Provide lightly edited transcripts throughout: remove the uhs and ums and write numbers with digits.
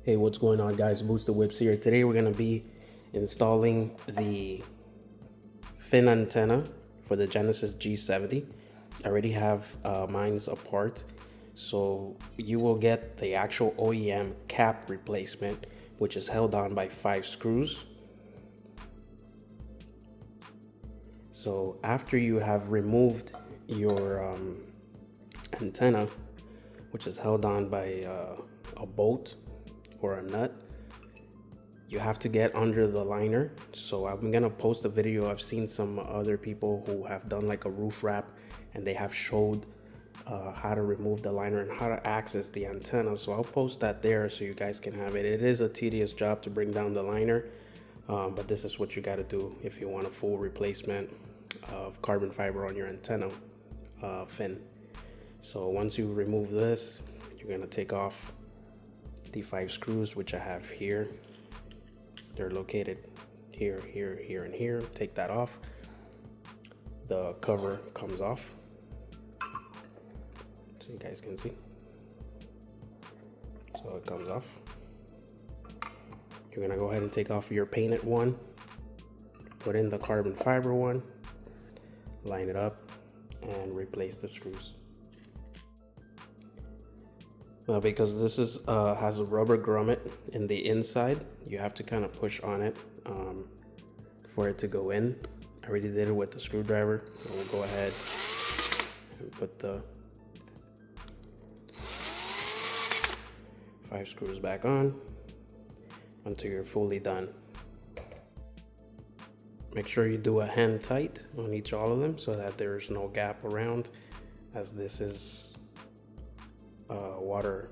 Hey, what's going on, guys? Booster Whips here. Today we're going to be installing the fin antenna for the Genesis G70. I already have mine's apart, so you will get the actual OEM cap replacement, which is held on by 5 screws. So after you have removed your antenna, which is held on by a bolt or a nut, you have to get under the liner. So I'm gonna post a video. I've seen some other people who have done like a roof wrap, and they have showed how to remove the liner and how to access the antenna. So I'll post that there so you guys can have it. It is a tedious job to bring down the liner, but this is what you got to do if you want a full replacement of carbon fiber on your antenna fin. So once you remove this, you're gonna take off the 5 screws, which I have here. They're located here, here, here, and here. Take that off. The cover comes off, so you guys can see. So it comes off. You're gonna go ahead and take off your painted one, put in the carbon fiber one, line it up, and replace the screws. Now, because this is has a rubber grommet in the inside, you have to kind of push on it for it to go in. I already did it with the screwdriver, so we'll go ahead and put the 5 screws back on until you're fully done. Make sure you do a hand tight on all of them so that there's no gap around, as this is water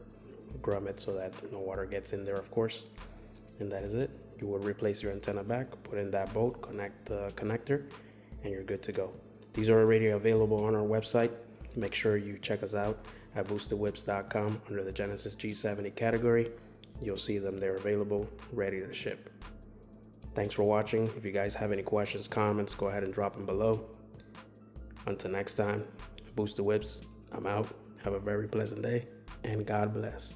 grommet, so that no water gets in there, of course. And that is it. You will replace your antenna back, put in that bolt, connect the connector, and you're good to go. These are already available on our website. Make sure you check us out at boostedwhips.com under the Genesis G70 category. You'll see them there available, ready to ship. Thanks for watching. If you guys have any questions, comments, go ahead and drop them below. Until next time, Boosted Whips, I'm out. Have a very pleasant day, and God bless.